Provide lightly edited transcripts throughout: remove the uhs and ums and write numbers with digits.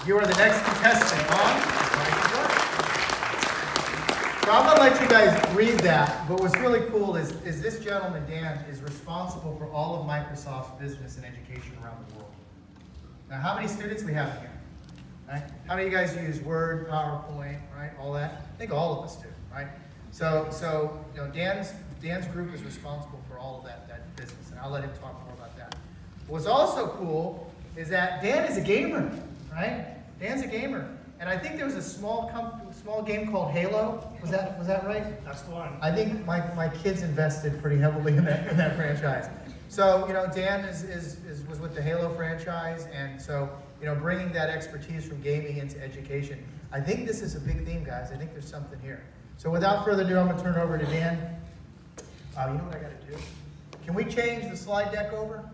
You are the next contestant on Life Work. So I'm going to let you guys read that, but what's really cool is this gentleman, Dan, is responsible for all of Microsoft's business and education around the world. Now, how many students we have here? Right? How many of you guys use Word, PowerPoint, right? All that? I think all of us do, right? So you know, Dan's group is responsible for all of that business, and I'll let him talk more about that. What's also cool is that Dan is a gamer, right? Dan's a gamer, and I think there was a small game called Halo. Was that right? That's the one. I think my kids invested pretty heavily in that franchise. So you know, Dan was with the Halo franchise, and so you know, bringing that expertise from gaming into education. I think this is a big theme, guys. I think there's something here. So without further ado, I'm going to turn it over to Dan. You know what I got to do? Can we change the slide deck over?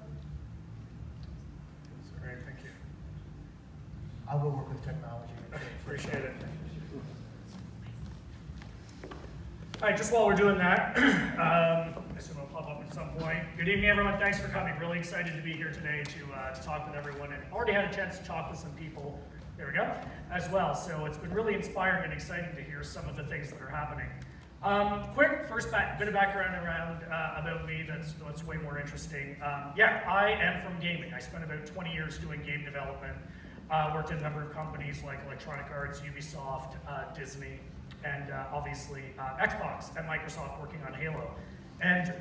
Sorry, thank you. I'll go work with technology. Okay, appreciate it. All right, just while we're doing that, I assume it'll pop up at some point. Good evening, everyone. Thanks for coming. Really excited to be here today to talk with everyone, and already had a chance to talk with some people. There we go, as well. So it's been really inspiring and exciting to hear some of the things that are happening. Quick first bit of background around about me that's way more interesting. Yeah, I am from gaming. I spent about 20 years doing game development. Worked in a number of companies like Electronic Arts, Ubisoft, Disney, and obviously Xbox and Microsoft working on Halo. And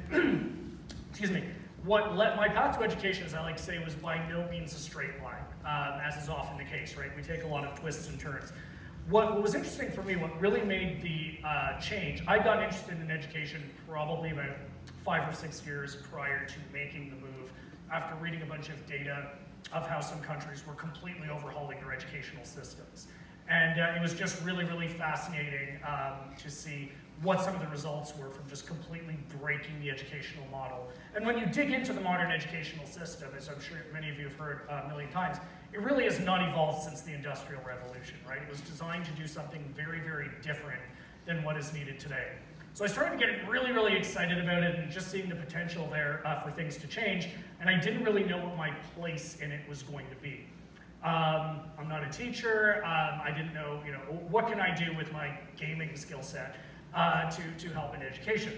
excuse me, my path to education, as I like to say, was by no means a straight line, as is often the case, right? We take a lot of twists and turns. What was interesting for me, what really made the change, I got interested in education probably about 5 or 6 years prior to making the move, after reading a bunch of data of how some countries were completely overhauling their educational systems. And it was just really, really fascinating to see what some of the results were from just completely breaking the educational model. And when you dig into the modern educational system, as I'm sure many of you have heard a million times, it really has not evolved since the Industrial Revolution, right? It was designed to do something very, very different than what is needed today. So I started getting really, really excited about it and just seeing the potential there for things to change, and I didn't really know what my place in it was going to be. I'm not a teacher. I didn't know, you know, what can I do with my gaming skill set to help in education.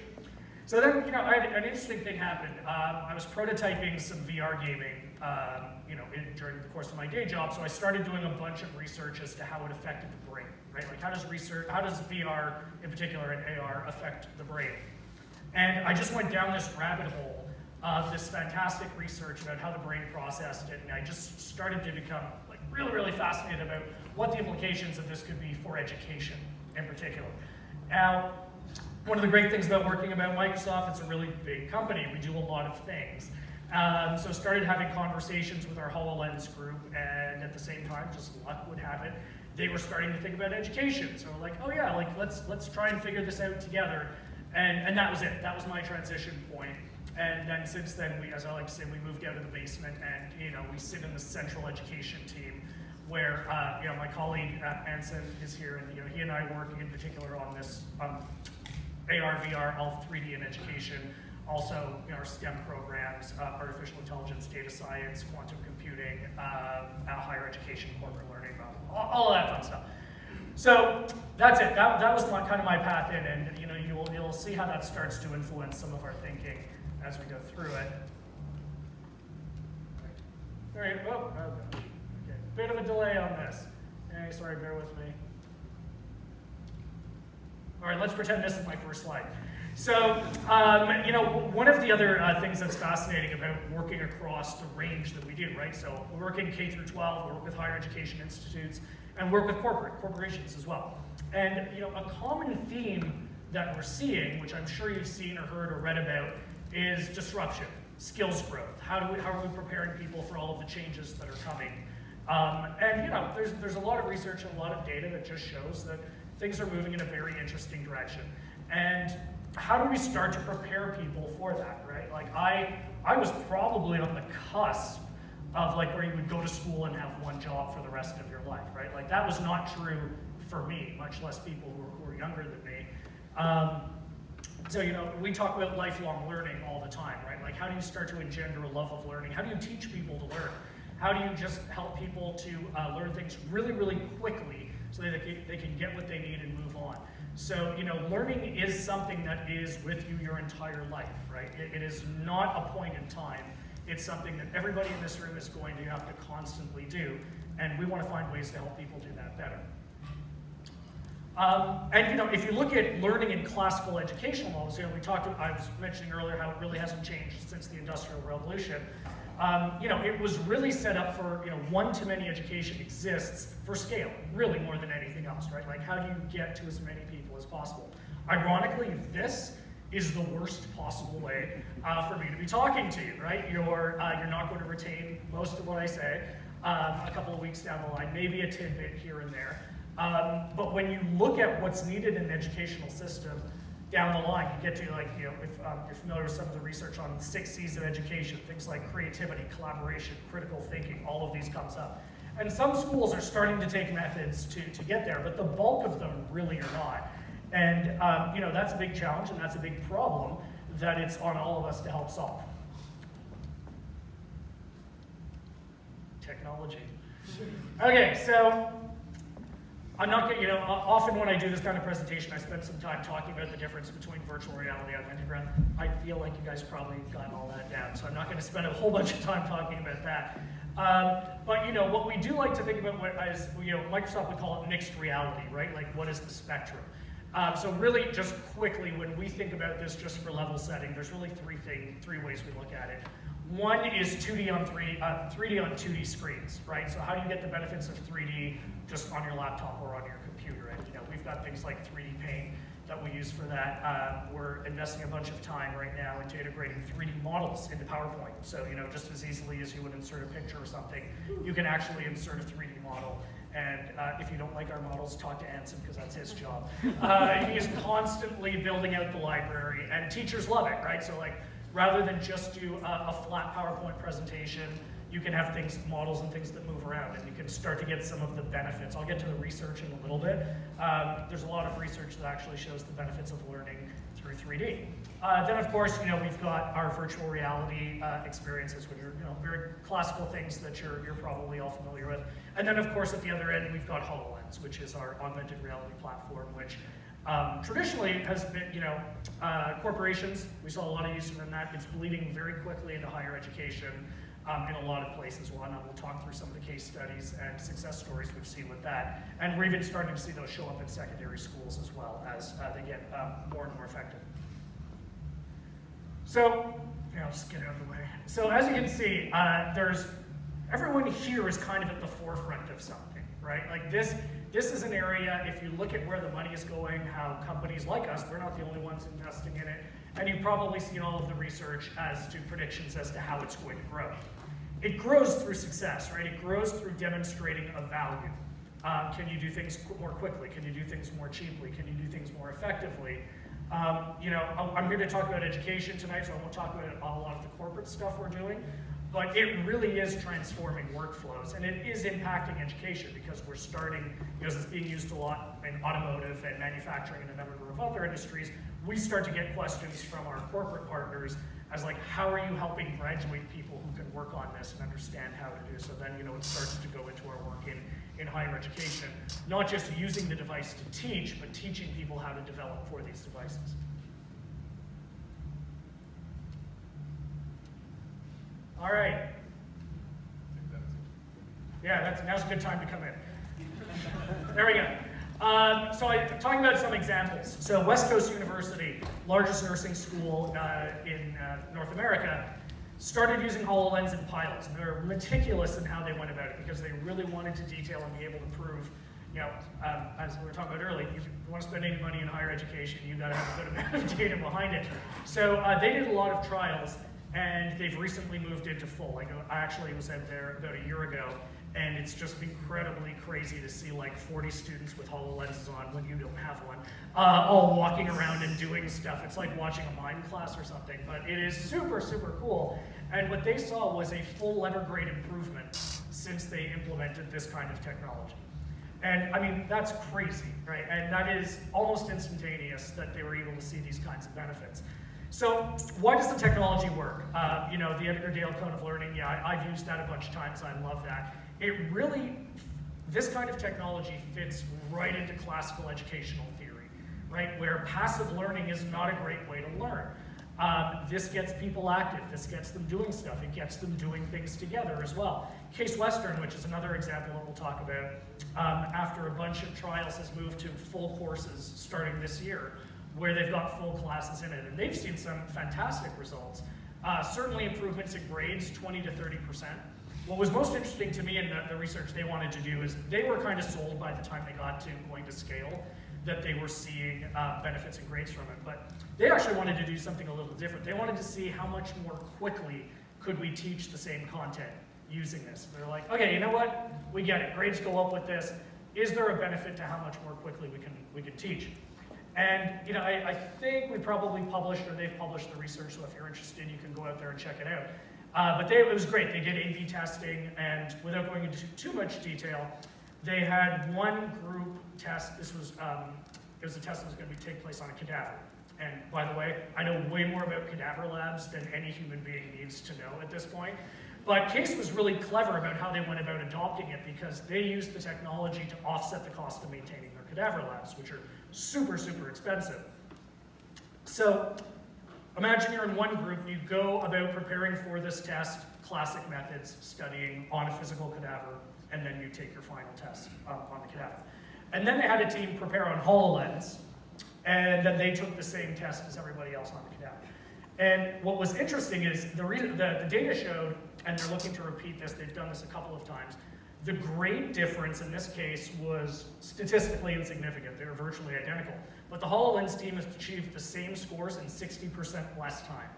So then, you know, an interesting thing happened. I was prototyping some VR gaming, you know, during the course of my day job. So I started doing a bunch of research as to how it affected the brain, right? Like how does VR in particular and AR affect the brain? And I just went down this rabbit hole of this fantastic research about how the brain processed it, and I just started to become like really, really fascinated about what the implications of this could be for education in particular. Now, one of the great things about working about Microsoft, it's a really big company. We do a lot of things. So started having conversations with our HoloLens group, and at the same time, just luck would have it, they were starting to think about education. So we're like, oh yeah, like let's try and figure this out together. And that was it. That was my transition point. And then since then, as I like to say, we moved out of the basement, and you know, we sit in the central education team, where you know, my colleague Anson is here, and you know, he and I work in particular on this ARVR, all 3D in education. Also, you know, our STEM programs, artificial intelligence, data science, quantum computing, higher education, corporate learning, all of that fun stuff. So that's it. That was kind of my path in, and you know, you'll see how that starts to influence some of our thinking as we go through it. All right. Well, okay. Bit of a delay on this. Hey, sorry, bear with me. All right, let's pretend this is my first slide. So, you know, one of the other things that's fascinating about working across the range that we do, right? So we work in K through 12, we work with higher education institutes, and work with corporations as well. And, you know, a common theme that we're seeing, which I'm sure you've seen or heard or read about, is disruption, skills growth. How are we preparing people for all of the changes that are coming? And, you know, there's a lot of research and a lot of data that just shows that things are moving in a very interesting direction. And how do we start to prepare people for that, right? Like I was probably on the cusp of like where you would go to school and have one job for the rest of your life, right? Like that was not true for me, much less people who are younger than me. So, you know, we talk about lifelong learning all the time, right? Like how do you start to engender a love of learning? How do you teach people to learn? How do you just help people to learn things really, really quickly so that they can get what they need and move on? So, you know, learning is something that is with you your entire life, right? It is not a point in time. It's something that everybody in this room is going to have to constantly do, and we want to find ways to help people do that better. And you know, if you look at learning in classical educational models, you know, I was mentioning earlier how it really hasn't changed since the Industrial Revolution. You know, it was really set up for, you know, one-to-many education exists for scale, really more than anything else, right? Like, how do you get to as many people as possible? Ironically, this is the worst possible way for me to be talking to you, right? You're not going to retain most of what I say a couple of weeks down the line, maybe a tidbit here and there. But when you look at what's needed in an educational system down the line, you get to, like, you know, if you're familiar with some of the research on the 6 C's of education, things like creativity, collaboration, critical thinking, all of these comes up. And some schools are starting to take methods to get there, but the bulk of them really are not. And you know, that's a big challenge, and that's a big problem that it's on all of us to help solve. Technology. Okay, so I'm not going to, you know, often when I do this kind of presentation, I spend some time talking about the difference between virtual reality and augmented reality. I feel like you guys probably got all that down, so I'm not going to spend a whole bunch of time talking about that. But you know, what we do like to think about is, you know, Microsoft would call it mixed reality, right? Like, what is the spectrum? So really, just quickly, when we think about this just for level setting, there's really three ways we look at it. One is 3D on 2D screens, right? So how do you get the benefits of 3D just on your laptop or on your computer? And you know, we've got things like 3D Paint that we use for that. We're investing a bunch of time right now into integrating 3D models into PowerPoint. So, you know, just as easily as you would insert a picture or something, you can actually insert a 3D model. And if you don't like our models, talk to Anson, because that's his job. He's constantly building out the library, and teachers love it, right? So, like, rather than just do a flat PowerPoint presentation, you can have things, models and things that move around, and you can start to get some of the benefits. I'll get to the research in a little bit. There's a lot of research that actually shows the benefits of learning through 3D. Then, of course, you know, we've got our virtual reality experiences, which are, you know, very classical things that you're probably all familiar with. And then, of course, at the other end, we've got HoloLens, which is our augmented reality platform, which traditionally has been, you know, corporations, we saw a lot of use in that. It's bleeding very quickly into higher education in a lot of places. We'll talk through some of the case studies and success stories we've seen with that. And we're even starting to see those show up in secondary schools as well as they get more and more effective. So, you know, just get out of the way. So as you can see, everyone here is kind of at the forefront of something, right? Like this is an area, if you look at where the money is going, how companies like us, we're not the only ones investing in it, and you've probably seen all of the research as to predictions as to how it's going to grow. It grows through success, right? It grows through demonstrating a value. Can you do things more quickly? Can you do things more cheaply? Can you do things more effectively? You know, I'm here to talk about education tonight, so I won't talk about a lot of the corporate stuff we're doing, but it really is transforming workflows, and it is impacting education because we're starting, you know, it's being used a lot in automotive and manufacturing and a number of other industries. We start to get questions from our corporate partners as like, how are you helping graduate people who can work on this and understand how to do so? Then, you know, it starts to go into our work in higher education, not just using the device to teach, but teaching people how to develop for these devices. All right. Yeah, now's a good time to come in. There we go. So I'm talking about some examples. So West Coast University, largest nursing school in North America, started using HoloLens in pilots. And they're meticulous in how they went about it because they really wanted to detail and be able to prove, you know, as we were talking about earlier, if you want to spend any money in higher education, you've got to have a good amount of data behind it. So they did a lot of trials, and they've recently moved into full. Like, I actually was at there about a year ago, and it's just incredibly crazy to see like 40 students with HoloLenses on when you don't have one, all walking around and doing stuff. It's like watching a mime class or something, but it is super, super cool. And what they saw was a full letter grade improvement since they implemented this kind of technology. And I mean, that's crazy, right? And that is almost instantaneous that they were able to see these kinds of benefits. So why does the technology work? You know, the Edgar Dale Cone of Learning, yeah, I've used that a bunch of times. I love that. It really, this kind of technology fits right into classical educational theory, right? Where passive learning is not a great way to learn. This gets people active, this gets them doing stuff, it gets them doing things together as well. Case Western, which is another example that we'll talk about, after a bunch of trials has moved to full courses starting this year, where they've got full classes in it, and they've seen some fantastic results. Certainly improvements in grades, 20 to 30%. What was most interesting to me in the research they wanted to do is they were kind of sold by the time they got to going to scale that they were seeing benefits and grades from it, but they actually wanted to do something a little different. They wanted to see how much more quickly could we teach the same content using this. They're like, okay, you know what? We get it. Grades go up with this. Is there a benefit to how much more quickly we can teach? And you know, I think we probably published, or they've published the research, so if you're interested, you can go out there and check it out. But it was great. They did A/B testing, and without going into too much detail, they had one group test. This was it was a test that was going to take place on a cadaver. And by the way, I know way more about cadaver labs than any human being needs to know at this point. But Case was really clever about how they went about adopting it, because they used the technology to offset the cost of maintaining their cadaver labs, which are super, super expensive. So imagine you're in one group, you go about preparing for this test, classic methods, studying on a physical cadaver, and then you take your final test on the cadaver. And then they had a team prepare on HoloLens, and then they took the same test as everybody else on the cadaver. And what was interesting is the data showed, and they're looking to repeat this, they've done this a couple of times, the grade difference in this case was statistically insignificant. They were virtually identical. But the HoloLens team has achieved the same scores in 60% less time.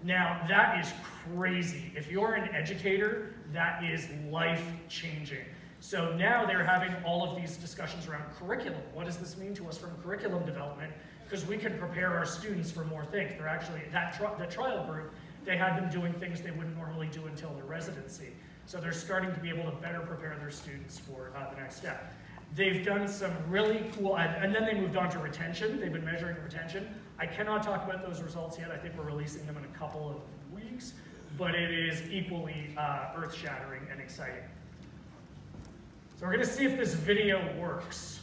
Now, that is crazy. If you're an educator, that is life-changing. So now they're having all of these discussions around curriculum. What does this mean to us from curriculum development? Because we can prepare our students for more things. They're actually, the trial group, they had them doing things they wouldn't normally do until their residency. So they're starting to be able to better prepare their students for the next step. They've done some really cool, and then they moved on to retention. They've been measuring retention. I cannot talk about those results yet. I think we're releasing them in a couple of weeks, but it is equally earth-shattering and exciting. So we're gonna see if this video works.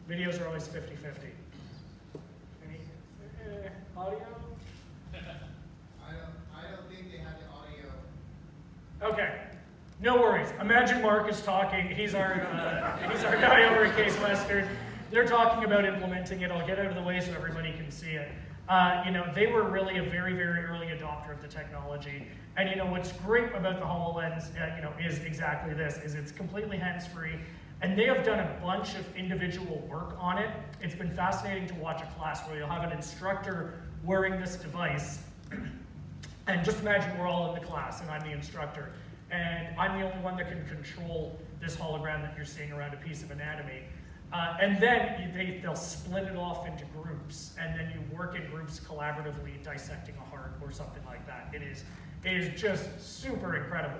Videos are always 50-50. Any audio? I don't think they have the audio. Okay, no worries. Imagine Mark is talking. He's our guy over at Case Western. They're talking about implementing it. I'll get out of the way so everybody can see it. You know, they were really a very, very early adopter of the technology. And you know, what's great about the HoloLens, you know, is exactly this, is it's completely hands-free. And they have done a bunch of individual work on it. It's been fascinating to watch a class where you'll have an instructor wearing this device. And just imagine we're all in the class and I'm the instructor. And I'm the only one that can control this hologram that you're seeing around a piece of anatomy. And then they'll split it off into groups, and then you work in groups collaboratively dissecting a heart or something like that. It is just super incredible.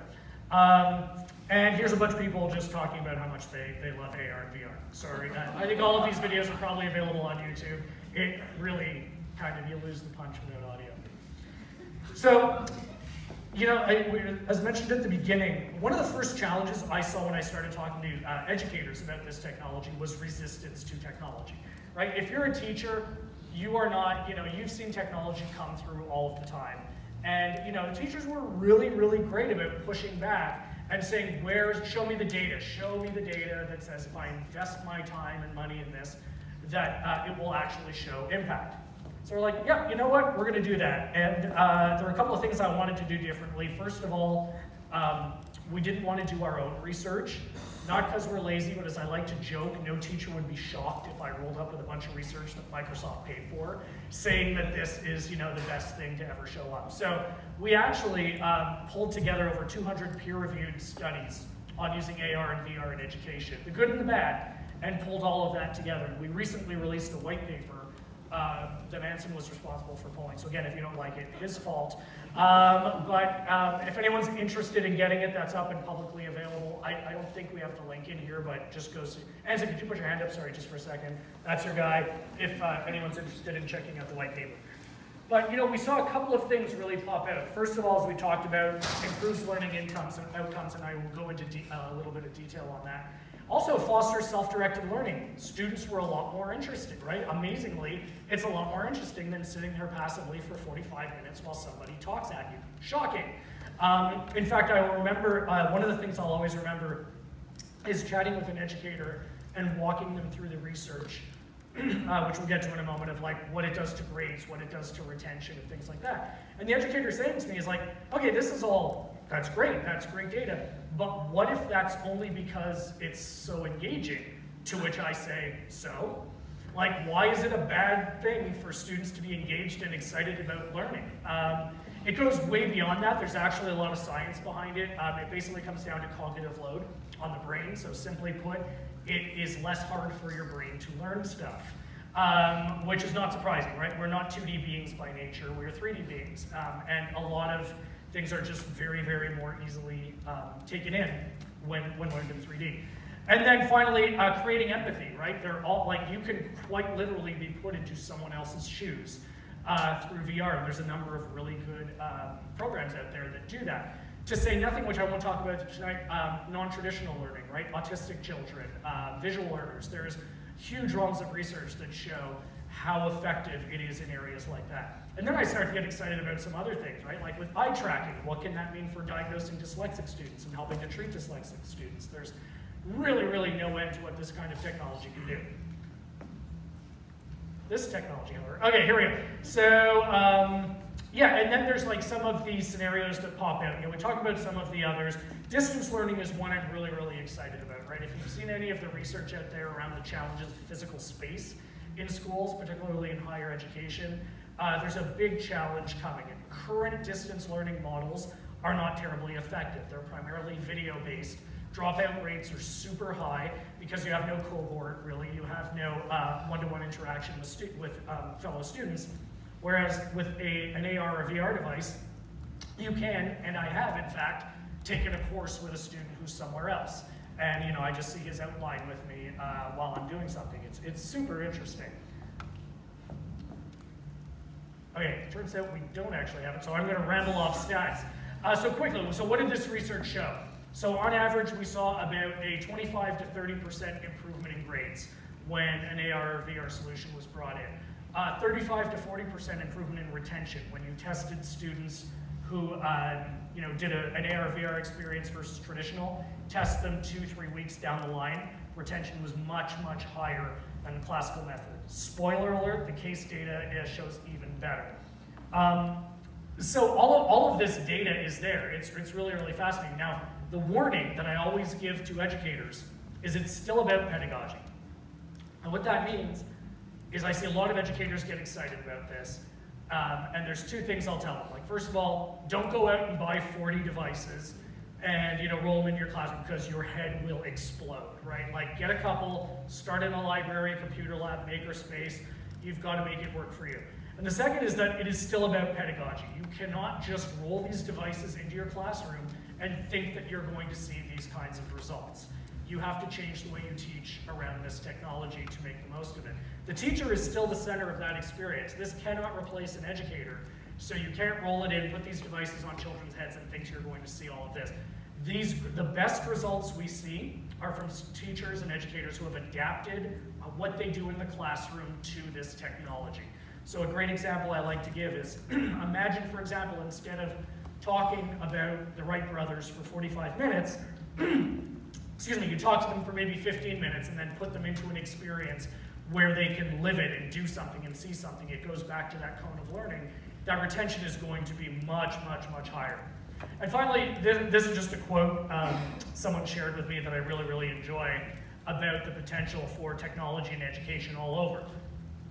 And here's a bunch of people just talking about how much they love AR and VR. Sorry, I think all of these videos are probably available on YouTube. It really kind of, you lose the punch without audio. So, you know, as mentioned at the beginning, one of the first challenges I saw when I started talking to educators about this technology was resistance to technology, right? If you're a teacher, you are not, you know, you've seen technology come through all of the time. And, you know, teachers were really, really great about pushing back and saying, show me the data that says if I invest my time and money in this, that it will actually show impact. So we're like, yeah, you know what, we're gonna do that. And there are a couple of things I wanted to do differently. First of all, we didn't want to do our own research, not because we're lazy, but as I like to joke, no teacher would be shocked if I rolled up with a bunch of research that Microsoft paid for, saying that this is, you know, the best thing to ever show up. So we actually pulled together over 200 peer-reviewed studies on using AR and VR in education, the good and the bad, and pulled all of that together. We recently released a white paper that Anson was responsible for pulling. So again, if you don't like it, his fault. If anyone's interested in getting it, that's up and publicly available. I don't think we have the link in here, but just go see. Anson, could you put your hand up? Sorry, just for a second. That's your guy, if anyone's interested in checking out the white paper. But we saw a couple of things really pop out. First of all, as we talked about, improves learning outcomes, and I will go into a little bit of detail on that. Also fosters self-directed learning. Students were a lot more interested, right? Amazingly, it's a lot more interesting than sitting there passively for 45 minutes while somebody talks at you. Shocking. In fact, I will remember, one of the things I'll always remember is chatting with an educator and walking them through the research, which we'll get to in a moment, of like what it does to grades, what it does to retention, and things like that. And the educator saying to me is like, okay, that's great data, but what if that's only because it's so engaging? To which I say, so? Like, why is it a bad thing for students to be engaged and excited about learning? It goes way beyond that. There's actually a lot of science behind it. It basically comes down to cognitive load on the brain. So simply put, it is less hard for your brain to learn stuff, which is not surprising, right? We're not 2D beings by nature, we're 3D beings. And a lot of things are just very, very more easily taken in when learned in 3D. And then finally, creating empathy, right? They're all, like, you can quite literally be put into someone else's shoes through VR. There's a number of really good programs out there that do that. To say nothing, which I won't talk about tonight, non-traditional learning, right? Autistic children, visual learners. There's huge realms of research that show how effective it is in areas like that. And then I start to get excited about some other things, right? Like with eye tracking, what can that mean for diagnosing dyslexic students and helping to treat dyslexic students? There's really, really no end to what this kind of technology can do. This technology, however. Okay, here we go. So, yeah, and then there's like some of these scenarios that pop out. We talk about some of the others. Distance learning is one I'm really, really excited about, right? If you've seen any of the research out there around the challenges of physical space in schools, particularly in higher education, there's a big challenge coming. And current distance learning models are not terribly effective. They're primarily video-based. Dropout rates are super high because you have no cohort, really. You have no one-to-one interaction with fellow students. Whereas with an AR or VR device, you can, and I have in fact, taken a course with a student who's somewhere else. And I just see his outline with me while I'm doing something. It's super interesting. Okay, it turns out we don't actually have it, so I'm going to ramble off stats. So quickly, so what did this research show? So on average, we saw about a 25 to 30% improvement in grades when an AR or VR solution was brought in. 35 to 40% improvement in retention when you tested students who did an AR or VR experience versus traditional, test them 2-3 weeks down the line. Retention was much, much higher than the classical method. Spoiler alert, the case data shows even better. So all of this data is there. It's really, really fascinating. Now, the warning that I always give to educators is it's still about pedagogy. And what that means is I see a lot of educators get excited about this. And there's two things I'll tell them. Like, first of all, don't go out and buy 40 devices and roll them in your classroom because your head will explode, right? Like, get a couple, start in a library, a computer lab, makerspace. You've got to make it work for you. And the second is that it is still about pedagogy. You cannot just roll these devices into your classroom and think that you're going to see these kinds of results. You have to change the way you teach around this technology to make the most of it. The teacher is still the center of that experience. This cannot replace an educator, so you can't roll it in, put these devices on children's heads and think you're going to see all of this. The best results we see are from teachers and educators who have adapted what they do in the classroom to this technology. So a great example I like to give is, imagine, for example, instead of talking about the Wright brothers for 45 minutes, excuse me, you talk to them for maybe 15 minutes and then put them into an experience where they can live it and do something and see something. It goes back to that cone of learning. That retention is going to be much, much, much higher. And finally, this is just a quote someone shared with me that I really, really enjoy about the potential for technology and education all over.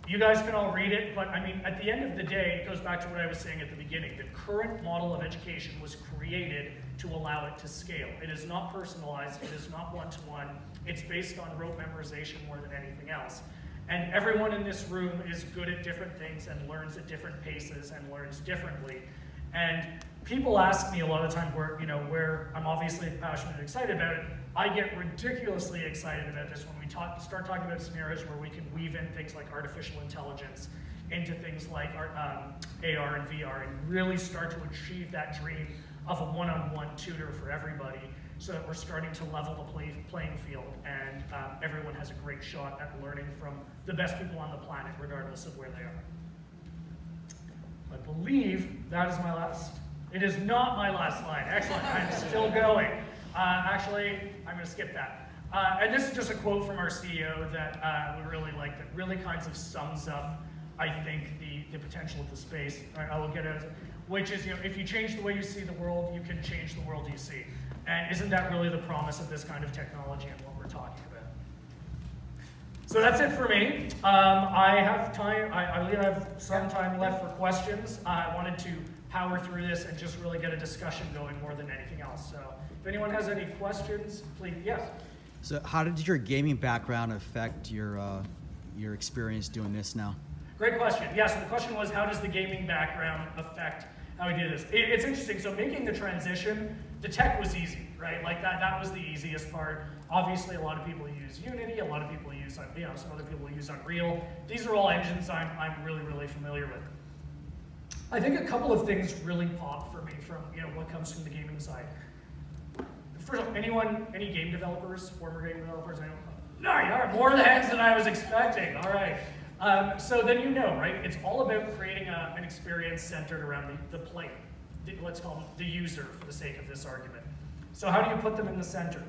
You guys can all read it, but I mean, at the end of the day, it goes back to what I was saying at the beginning. The current model of education was created to allow it to scale. It is not personalized, it is not one-to-one. It's based on rote memorization more than anything else. And everyone in this room is good at different things and learns at different paces and learns differently. And people ask me a lot of the time where I'm obviously passionate and excited about it. I get ridiculously excited about this when we start talking about scenarios where we can weave in things like artificial intelligence into things like our, AR and VR and really start to achieve that dream of a one-on-one tutor for everybody, so that we're starting to level the playing field, and everyone has a great shot at learning from the best people on the planet, regardless of where they are. I believe that is my last. It is not my last slide. Excellent. I'm still going. Actually, I'm going to skip that. And this is just a quote from our CEO that we really like, that really kind of sums up, I think, the potential of the space. I will get it, which is, if you change the way you see the world, you can change the world you see. And isn't that really the promise of this kind of technology and what we're talking about? So that's it for me. I have time. I believe I have some time left for questions. I wanted to power through this and just really get a discussion going more than anything else. So if anyone has any questions, please, yes. So how did your gaming background affect your experience doing this now? Great question. Yeah, so the question was, how does the gaming background affect how we do this? It's interesting. So making the transition, the tech was easy, right? Like that was the easiest part. Obviously, a lot of people use Unity. A lot of people use, some other people use Unreal. These are all engines I'm really, really familiar with. I think a couple of things really pop for me from what comes from the gaming side. First of all, any game developers, former game developers? No, you are more hands than I was expecting. All right. So then right? It's all about creating an experience centered around the player. Let's call them the user for the sake of this argument. So how do you put them in the center?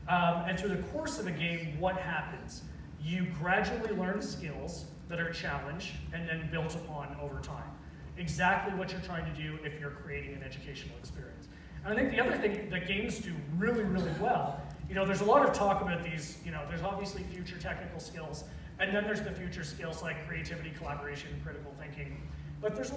And through the course of a game, what happens? You gradually learn skills that are challenged and then built upon over time. Exactly what you're trying to do if you're creating an educational experience. And I think the other thing that games do really, really well, there's a lot of talk about these, there's obviously future technical skills, and then there's the future skills like creativity, collaboration, critical thinking. But there's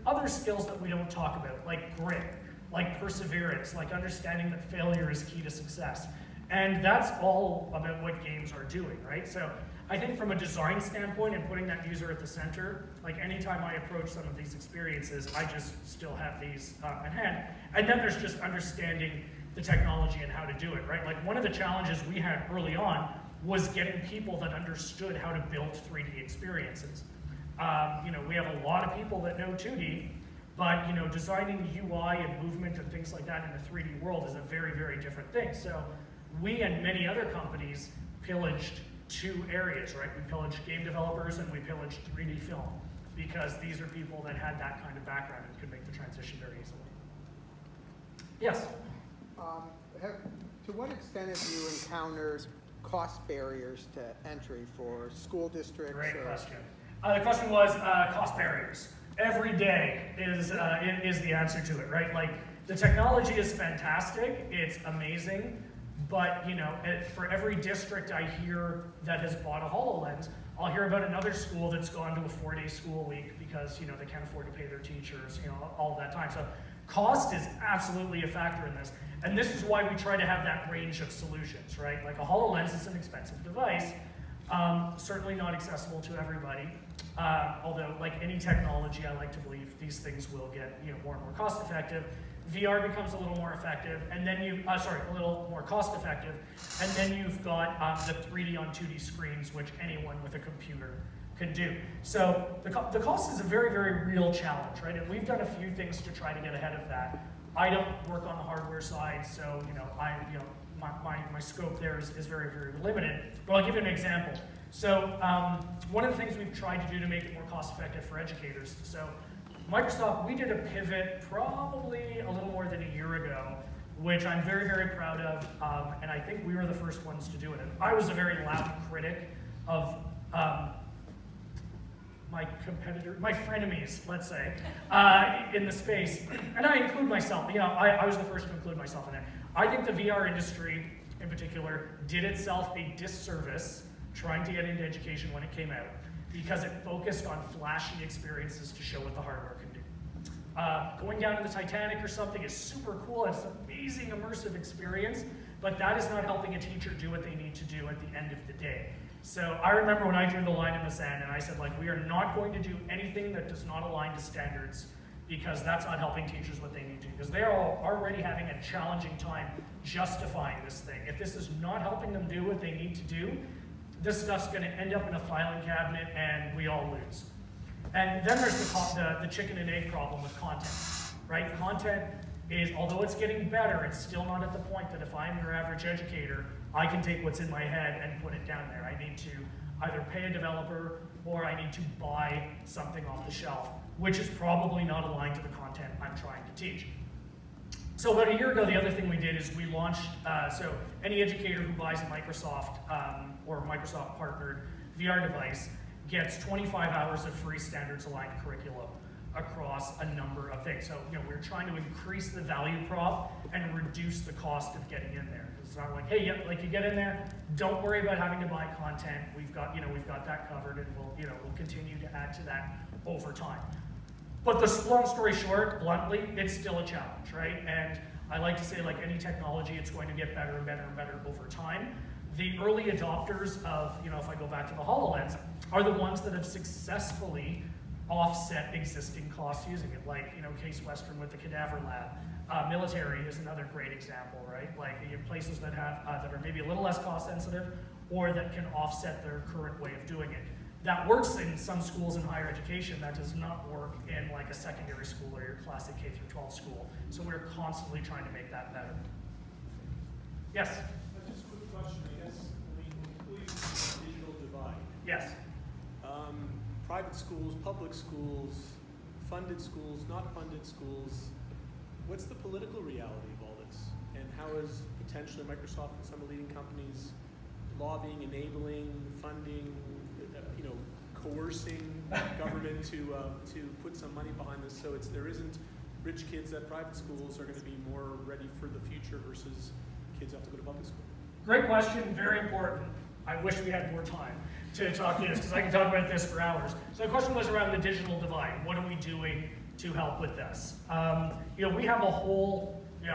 other skills that we don't talk about, like grit, like perseverance, like understanding that failure is key to success. And that's all about what games are doing, right? So I think from a design standpoint and putting that user at the center, like anytime I approach some of these experiences, I just still have these at hand. And then there's just understanding the technology and how to do it, right? Like one of the challenges we had early on was getting people that understood how to build 3D experiences. We have a lot of people that know 2D, but designing UI and movement and things like that in a 3D world is a very, very different thing. So we and many other companies pillaged two areas, right? We pillaged game developers and we pillaged 3D film, because these are people that had that kind of background and could make the transition very easily. Yes? To what extent have you encountered cost barriers to entry for school districts? Great question. The question was cost barriers. Every day is the answer to it, right? Like the technology is fantastic, it's amazing, but for every district I hear that has bought a HoloLens, I'll hear about another school that's gone to a 4-day school week because they can't afford to pay their teachers, all that time. So cost is absolutely a factor in this. And this is why we try to have that range of solutions, right? Like a HoloLens is an expensive device, certainly not accessible to everybody. Although, like any technology, I like to believe these things will get more and more cost effective. VR becomes a little more effective, and then a little more cost effective, and then you've got the 3D on 2D screens, which anyone with a computer can do. So the cost is a very, very real challenge, right? And we've done a few things to try to get ahead of that. I don't work on the hardware side, so my scope there is very, very limited. But I'll give you an example. So one of the things we've tried to do to make it more cost effective for educators. So Microsoft, we did a pivot probably a little more than a year ago, which I'm very, very proud of, and I think we were the first ones to do it. And I was a very loud critic of my competitor, my frenemies, let's say, in the space, and I include myself. I was the first to include myself in it. I think the VR industry, in particular, did itself a disservice trying to get into education when it came out, because it focused on flashy experiences to show what the hardware can do. Going down to the Titanic or something is super cool. It's an amazing immersive experience, but that is not helping a teacher do what they need to do at the end of the day. So I remember when I drew the line in the sand and I said, we are not going to do anything that does not align to standards, because that's not helping teachers what they need to do, because they are already having a challenging time justifying this thing. If this is not helping them do what they need to do, this stuff's going to end up in a filing cabinet and we all lose. And then there's the chicken and egg problem with content, right? Content is, although it's getting better, it's still not at the point that if I'm your average educator, I can take what's in my head and put it down there. I need to either pay a developer or I need to buy something off the shelf, which is probably not aligned to the content I'm trying to teach. So about a year ago, the other thing we did is we launched, so any educator who buys a Microsoft or Microsoft partnered VR device gets 25 hours of free standards aligned curriculum across a number of things. So, we're trying to increase the value prop and reduce the cost of getting in there. It's not like, hey, yeah, like you get in there, don't worry about having to buy content. We've got that covered, and we'll continue to add to that over time. But the long story short, bluntly, it's still a challenge, right? And I like to say, like any technology, it's going to get better and better and better over time. The early adopters of, if I go back to the HoloLens, are the ones that have successfully offset existing costs using it, like Case Western with the Cadaver Lab. Military is another great example, right? Like places that have that are maybe a little less cost sensitive, or that can offset their current way of doing it. That works in some schools in higher education. That does not work in like a secondary school or your classic K through 12 school. So we're constantly trying to make that better. Yes. Just a quick question, I guess. When we digital divide. Yes. Private schools, public schools, funded schools, not funded schools. What's the political reality of all this? And how is potentially Microsoft and some of the leading companies lobbying, enabling, funding, coercing government to put some money behind this, so there isn't rich kids at private schools are going to be more ready for the future versus kids who have to go to public school? Great question, very important. I wish we had more time to talk to this, because I can talk about this for hours. So the question was around the digital divide. What are we doing to help with this? We have a whole, we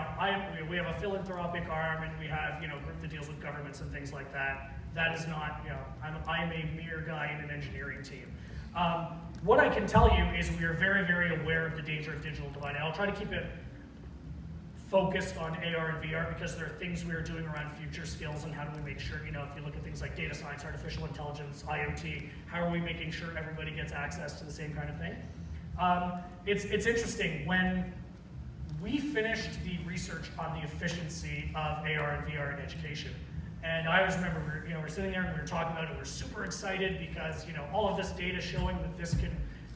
have a philanthropic arm, and we have, a group that deals with governments and things like that. That is not, I'm a mere guy in an engineering team. What I can tell you is we are very, very aware of the danger of digital divide. And I'll try to keep it focused on AR and VR, because there are things we are doing around future skills and how do we make sure, if you look at things like data science, artificial intelligence, IoT, how are we making sure everybody gets access to the same kind of thing? It's interesting, when we finished the research on the efficiency of AR and VR in education, and I always remember we're sitting there and we were talking about it, we're super excited because all of this data showing that this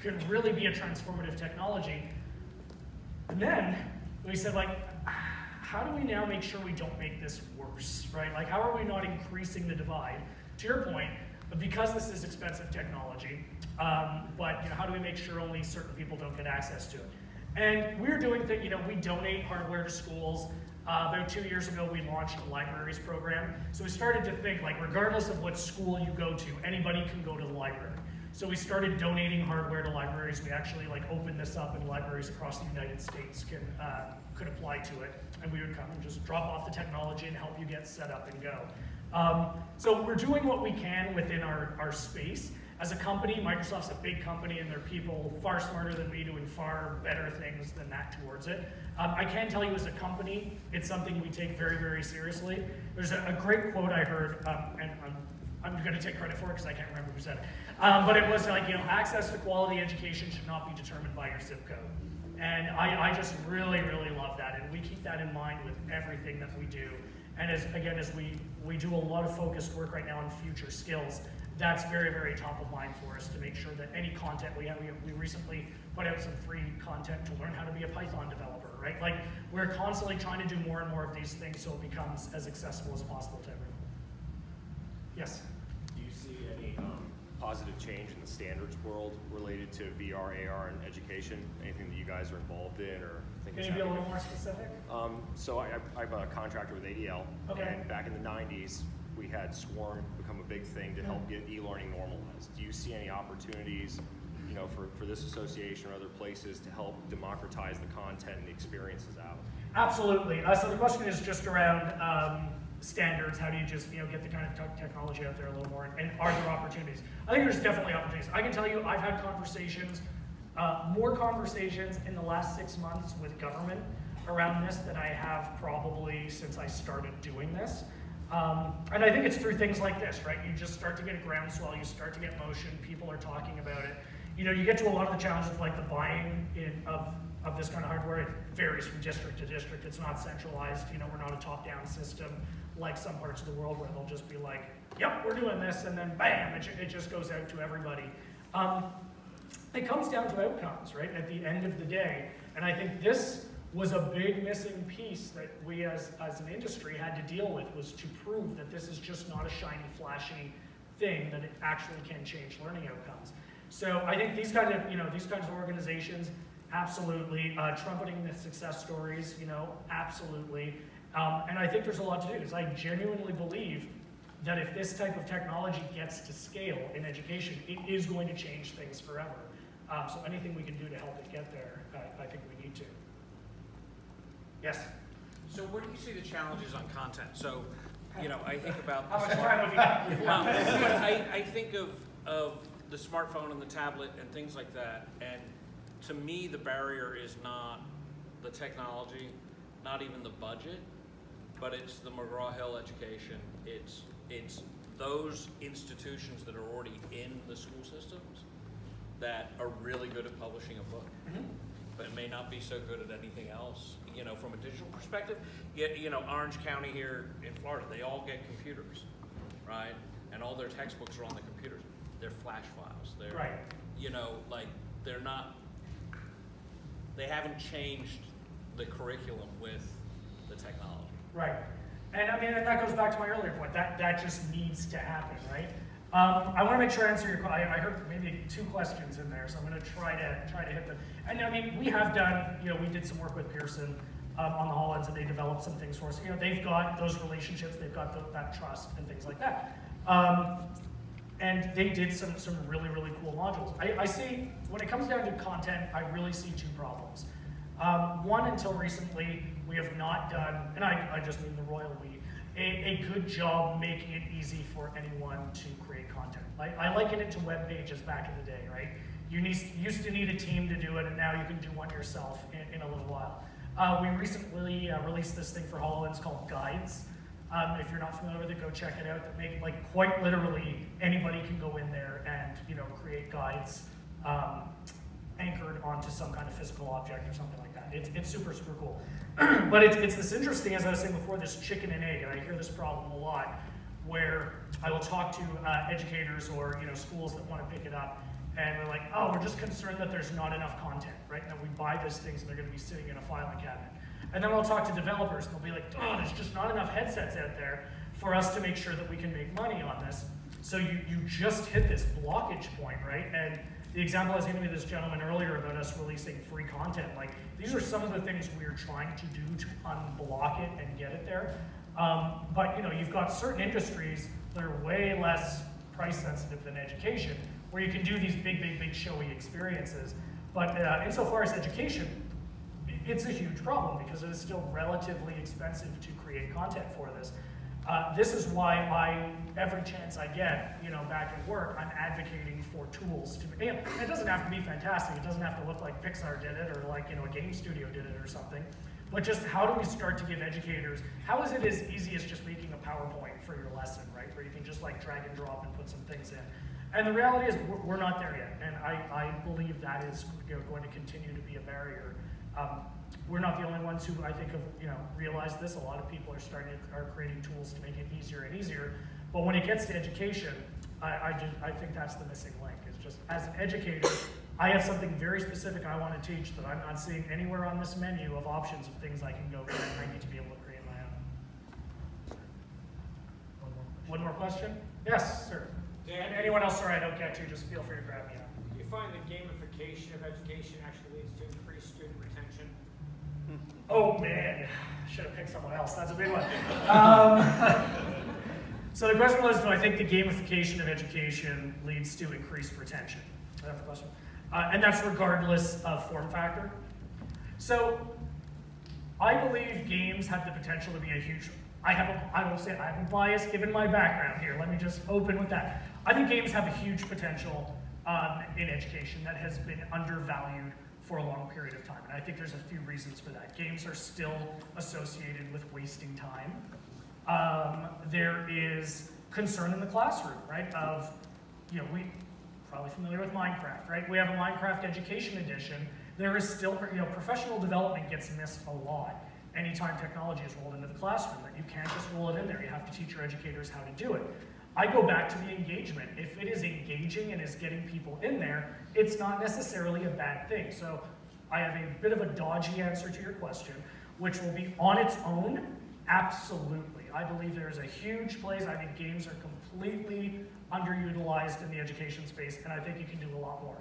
can really be a transformative technology. And then we said, like, how do we now make sure we don't make this worse, right? Like, how are we not increasing the divide? To your point, because this is expensive technology, but how do we make sure only certain people don't get access to it? And we're doing things, we donate hardware to schools. About 2 years ago, we launched a libraries program. So we started to think, like, regardless of what school you go to, anybody can go to the library. So we started donating hardware to libraries. We actually opened this up, and libraries across the United States could apply to it. And we would come and just drop off the technology and help you get set up and go. So we're doing what we can within our space. As a company, Microsoft's a big company, and there are people far smarter than me doing far better things than that towards it. I can tell you, as a company, it's something we take very, very seriously. There's a great quote I heard, and I'm going to take credit for it because I can't remember who said it. But it was like, access to quality education should not be determined by your zip code. And I just really, really love that. And we keep that in mind with everything that we do. And as we do a lot of focused work right now on future skills, that's very, very top of mind for us to make sure that any content we have, we recently put out some free content to learn how to be a Python developer, right? Like, we're constantly trying to do more and more of these things so it becomes as accessible as possible to everyone. Yes? Do you see any positive change in the standards world related to VR, AR, and education? Anything that you guys are involved in or think is happening? Can you be a little more specific? So I'm a contractor with ADL, okay. And back in the 90s, we had Swarm become a big thing to help get e-learning normalized. Do you see any opportunities, for this association or other places to help democratize the content and the experiences out? Absolutely. So the question is just around standards. How do you just get the kind of technology out there a little more? And are there opportunities? I think there's definitely opportunities. I can tell you, I've had conversations, more conversations in the last 6 months with government around this than I have probably since I started doing this. And I think it's through things like this, right? You just start to get a groundswell, you start to get motion, people are talking about it. you know, you get to a lot of the challenges of like the buying of this kind of hardware. It varies from district to district. It's not centralized. You know, we're not a top-down system like some parts of the world where they'll just be like, yep, we're doing this, and then bam, it just goes out to everybody. It comes down to outcomes, right, at the end of the day. And I think this was a big missing piece that we as an industry had to deal with, was to prove that this is just not a shiny, flashy thing, that it actually can change learning outcomes. So I think these kinds of organizations, absolutely. Trumpeting the success stories, you know, absolutely. And I think there's a lot to do, because I genuinely believe that if this type of technology gets to scale in education, it is going to change things forever. So anything we can do to help it get there, I think we need to. Yes? So where do you see the challenges on content? So, you know, I think about How much time have you got? well, I think of the smartphone and the tablet and things like that, and to me the barrier is not the technology, not even the budget, but it's the McGraw-Hill education. It's those institutions that are already in the school systems that are really good at publishing a book, but may not be so good at anything else. You know, from a digital perspective, you know, Orange County here in Florida, they all get computers, right? And all their textbooks are on the computers. They're flash files. They're, Right. you know, like they're not, they haven't changed the curriculum with the technology. Right. And I mean, and that goes back to my earlier point. That just needs to happen, right? I want to make sure I answer your question. I heard maybe 2 questions in there, so I'm going to try to hit them. And I mean, we have done, you know, we did some work with Pearson on the Hollands, and they developed some things for us. You know, they've got those relationships, they've got that trust and things like that. And they did some really, really cool modules. I see, when it comes down to content, I really see 2 problems. One, until recently, we have not done, and I just mean the royal we, a good job making it easy for anyone to create content. I liken it to web pages back in the day, right? You used to need a team to do it, and now you can do one yourself in a little while. We recently released this thing for HoloLens called Guides. If you're not familiar with it, go check it out. That make, like, quite literally anybody can go in there and, you know, create guides anchored onto some kind of physical object or something like that. It's super, super cool. But it's this interesting, as I was saying before, this chicken and egg, and I hear this problem a lot, where I will talk to educators or, you know, schools that want to pick it up, and they're like, oh, we're just concerned that there's not enough content, right? And that we buy these things and they're going to be sitting in a filing cabinet. And then I'll talk to developers, and they'll be like, oh, there's just not enough headsets out there for us to make sure that we can make money on this. So you just hit this blockage point, right? And the example I was giving to this gentleman earlier about us releasing free content, like, these are some of the things we are trying to do to unblock it and get it there. But, you know, you've got certain industries that are way less price sensitive than education, where you can do these big showy experiences. But insofar as education, it's a huge problem because it is still relatively expensive to create content for this. This is why every chance I get, you know, back at work, I'm advocating for tools to, you know, it doesn't have to be fantastic. It doesn't have to look like Pixar did it or like, you know, a game studio did it or something. But just how do we start to give educators, how is it as easy as just making a PowerPoint for your lesson, right? Where you can just like drag and drop and put some things in. And the reality is we're not there yet. And I believe that is, you know, going to continue to be a barrier. We're not the only ones who, I think, have, you know, realized this. A lot of people are creating tools to make it easier and easier. But when it gets to education, I think that's the missing link. It's just, as an educator, I have something very specific I want to teach that I'm not seeing anywhere on this menu of options of things I can go get. I need to be able to create my own. One more question? Yes, sir. Dan, anyone else, sorry, I don't get to, just feel free to grab me up. do you find that gamification of education actually leads to increased student retention? Oh man, should have picked someone else. That's a big one. So the question was, do I think the gamification of education leads to increased retention? That's the question. And that's regardless of form factor. So I believe games have the potential to be a huge, I will say I have a bias given my background here. Let me just open with that. I think games have a huge potential in education that has been undervalued for a long period of time. And I think there's a few reasons for that. Games are still associated with wasting time. There is concern in the classroom, right? Of, you know, probably familiar with Minecraft, right? We have a Minecraft Education Edition. There is still, professional development gets missed a lot anytime technology is rolled into the classroom, that you can't just roll it in there. You have to teach your educators how to do it. I go back to the engagement. If it is engaging and is getting people in there, it's not necessarily a bad thing. So I have a bit of a dodgy answer to your question, which will be on its own, absolutely. I believe there is a huge place. I think games are completely underutilized in the education space, and I think you can do a lot more.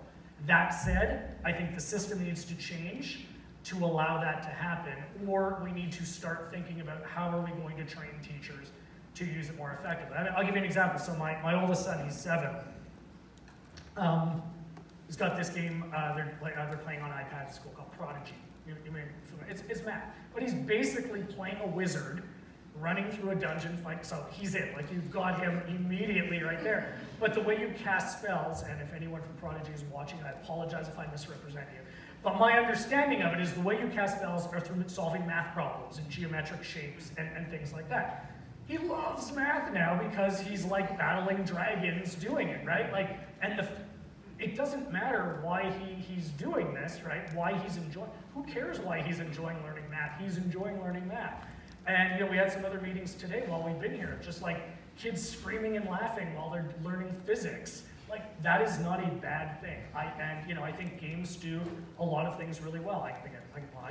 That said, I think the system needs to change to allow that to happen, or we need to start thinking about how are we going to train teachers to use it more effectively. I'll give you an example. So my oldest son, he's 7. He's got this game they're playing on iPad at school called Prodigy. It's math, but he's basically playing a wizard running through a dungeon fight. So he's in, like you've got him immediately right there. But the way you cast spells, and if anyone from Prodigy is watching, I apologize if I misrepresent you. But my understanding of it is the way you cast spells are through solving math problems and geometric shapes and things like that. He loves math now because he's like battling dragons doing it, right? Like, and it doesn't matter why he's doing this, right? Why he's enjoying, who cares why he's enjoying learning math? He's enjoying learning math. And we had some other meetings today while we've been here, just like kids screaming and laughing while they're learning physics. Like, that is not a bad thing. I think games do a lot of things really well. I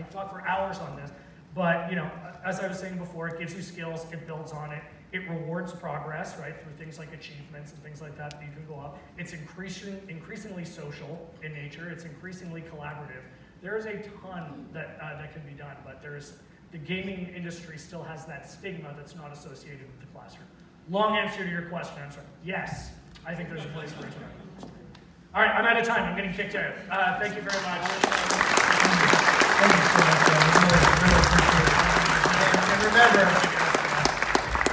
talk for hours on this, but as I was saying before, it gives you skills, it builds on it, it rewards progress, right, through things like achievements and things like that you can go up. It's increasingly social in nature, it's increasingly collaborative. There's a ton that can be done, but the gaming industry still has that stigma that's not associated with the classroom. Long answer to your question, I'm sorry. Yes, I think there's a place for it. All right, I'm out of time. I'm getting kicked out. Thank you very much. Thank you so much, John. Really appreciate it.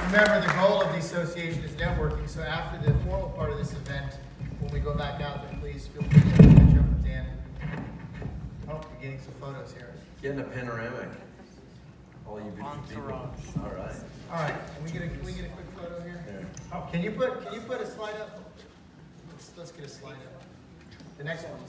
And remember, the goal of the association is networking. So after the formal part of this event, when we go back out there, please feel free to catch up with Dan. Oh, we're getting some photos here. Getting a panoramic. All you beautiful people. All right. All right. Can we get a quick photo here? Yeah. Oh, can you put a slide up? Let's get a slide up. The next one.